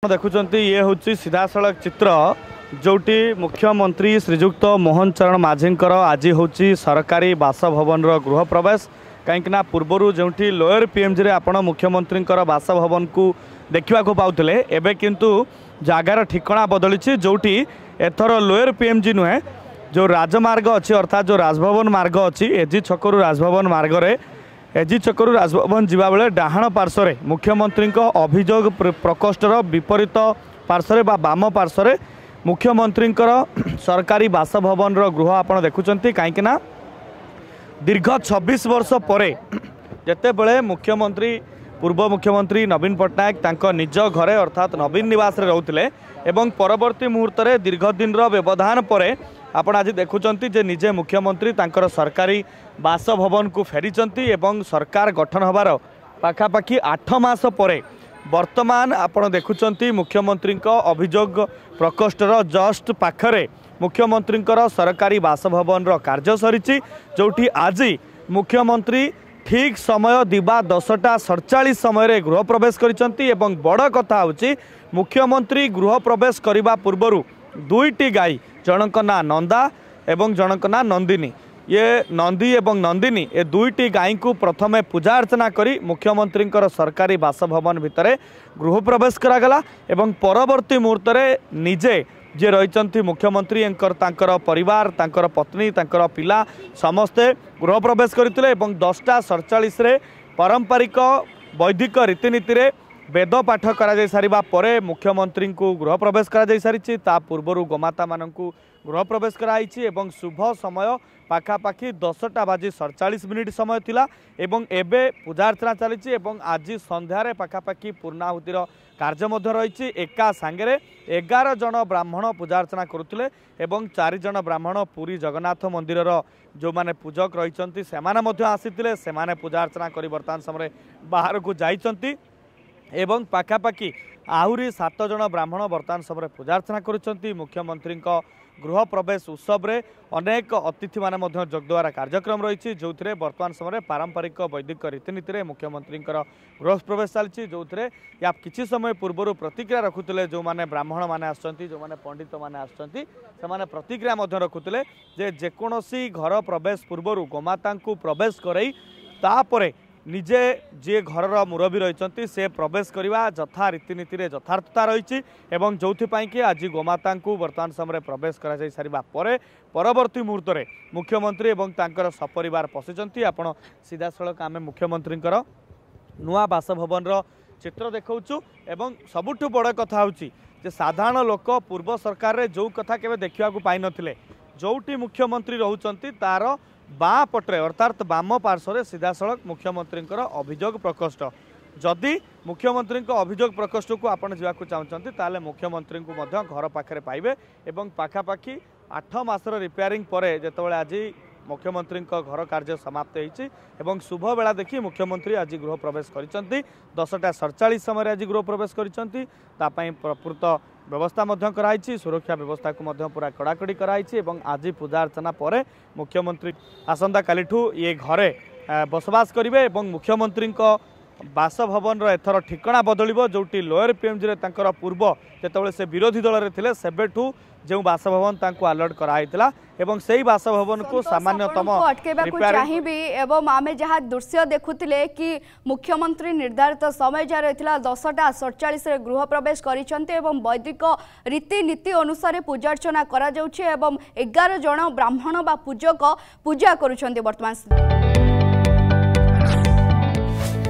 देखुं ये हूँ सीधा सड़क चित्र जोटी मुख्यमंत्री श्रीजुक्त मोहन चरण माझी आज हूँ सरकारी बासभवन गृह प्रवेश कहीं पूर्वर जो लोअर पीएमजी रे आपण मुख्यमंत्री बासभवन को देखा पाते एवं किंतु जगार ठिकाना बदली जोटी एथर लोअर पीएमजी नुहे जो राजमार्ग अच्छी अर्थात जो राजभवन मार्ग अच्छी एजी छकरू राजभवन मार्ग रे एजी छकरू राजभवन जीवा बेले डाहाण पार्श्वे मुख्यमंत्री अभियोग प्रकोष्ठर विपरीत पार्श्वे बाम पार्श्वे मुख्यमंत्री सरकारी बासभवन गृह आपड़ देखुं कहीं दीर्घ 26 वर्ष पर जिते बड़े मुख्यमंत्री पूर्व मुख्यमंत्री नवीन पट्टनायक तांको निज घरे अर्थात नवीन निवास रोते एवं परवर्ती मुहूर्त में दीर्घ दिन व्यवधान पर आपण आज देखुंत जे निजे मुख्यमंत्री तांकर सरकारी बासभवन को फेरीचंती एवं सरकार गठन होबार पाखापाखि 8 मास पर वर्तमान आपण देखुंत मुख्यमंत्री अभियोग प्रकोष्ठर जस्ट पाखरे मुख्यमंत्री सरकारी बासभवन कार्य सरी जोटी आज मुख्यमंत्री ठीक समय दिबा 10:47 समय गृह प्रवेश करिसंती एवं बड़ कथा होची मुख्यमंत्री गृह प्रवेश करने पूर्वर दुईटी गाई जनक ना नंदा एवं जनक ना नंदिनी ये नंदी एवं नंदिनी ए दुईटी गाई को प्रथमे पूजा अर्चना करी मुख्यमंत्री सरकारी बासभवन भितर गृह प्रवेश करागला एवं परवर्ती मुहूर्त निजे जे रही मुख्यमंत्री तांकर परिवार तांकर पत्नी तांकर पिला समस्ते गृह प्रवेश करते 10:47 पारंपरिक वैदिक रीतिनीति रे वेद पाठ करा सारिबा परे मुख्यमंत्री को गृह प्रवेश करा सारी ता पूर्वर गोमाता मानू गृह प्रवेश कराई एवं शुभ समय पाखापाखि 10:47 समय थिला एवं एबे पूजा अर्चना चली एवं आज संध्यारे पाखापाखि पूर्णाहुतिर कार्य मध्य रही एका सांगे 11 जन ब्राह्मण पूजा अर्चना करुले एवं 4 जन ब्राह्मण पुरी जगन्नाथ मंदिर जो माने पूजक रही से आसीथिले से पूजा अर्चना कर बर्तमान समय बाहर को जाइछंती एवं पाखापाखि आहुरी 7 जन ब्राह्मण बर्तमान समय पूजा अर्चना करुछंती मुख्यमंत्री गृह प्रवेश उत्सव रे अनेक अतिथि माने मध्य जोगदेवार कार्यक्रम रही जो बर्तमान समय पारंपरिक वैदिक रीतिनीति रे मुख्यमंत्री गृह प्रवेश चलती जो या किछि समय पूर्वर प्रतिक्रिया रखुले जो माने ब्राह्मण माने आसछंती जो माने पंडित माने आसछंती से माने प्रतिक्रिया मध्य रखुले जे जेकोसी घर प्रवेश पूर्वर गोमाता को प्रवेश करई तापरे निजे जे घर मुरबी रही से प्रवेश करने जथा रीतिनीति यथार्थता रही जो कि आज गोमाता को बर्तमान समय प्रवेश कर सारा परवर्ती मुहूर्त में मुख्यमंत्री एवं तांकर सपरिवार पशिंट आपण सीधा सड़क आम मुख्यमंत्री नुआ बासभवन चित्र देखु एवं सबुठ बड़ कथा हूँ साधारण लोक पूर्व सरकार रे जो कथा केवे देखा पाई नथिले जोटी मुख्यमंत्री रहउचंती तार बाँ पटे अर्थात बाम पार्श्वे सीधा सड़क मुख्यमंत्री अभियोग प्रकोष्ठ जदि मुख्यमंत्री अभियोग प्रकोष्ठ को आपड़ जावाक चाहते ताले मुख्यमंत्री को घर पाखे पाइबे एवं पाखापाखि 8 मासर रिपेयरिंग पर जेतबेले आज मुख्यमंत्री घर कार्य समाप्त होती शुभ बेला देखी मुख्यमंत्री आज गृह प्रवेश करिसंती 10:47 समय आज गृह प्रवेश करिसंती तापई प्रकृत व्यवस्था कराई सुरक्षा व्यवस्था को पूरा कड़ाकड़ी कराई आज पूजा अर्चना पर मुख्यमंत्री आसंता कालीठू ये घरे बसवास करेंगे एवं मुख्यमंत्री बासभवन एथर ठिकाना बदलिबो जोटी लोअर पीएमजी रे तांकर पूर्व जेतबेले से विरोधी दल रे थिले सेबेठू जो बासभवन तांको अलर्ट कराइतला एवं सेही बासभवन को सामान्यतम अटकेबाकू चाहिबी एवं आमे जहाँ दृश्य देखुतिले कि मुख्यमंत्री निर्धारित समय जहाँ रही 10:47 रे गृह प्रवेश करिसंते एवं वैदिक रीतिनीति अनुसार पूजा अर्चना करा जाउछि एवं 11 जन ब्राह्मण बा पूजक पूजा करुछंते वर्तमान।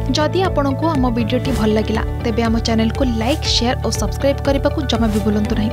जदि आपंक आम भिडी भल लगा तेब आम चैनल को लाइक शेयर और सब्सक्राइब करने को जमा भी भूलु नहीं।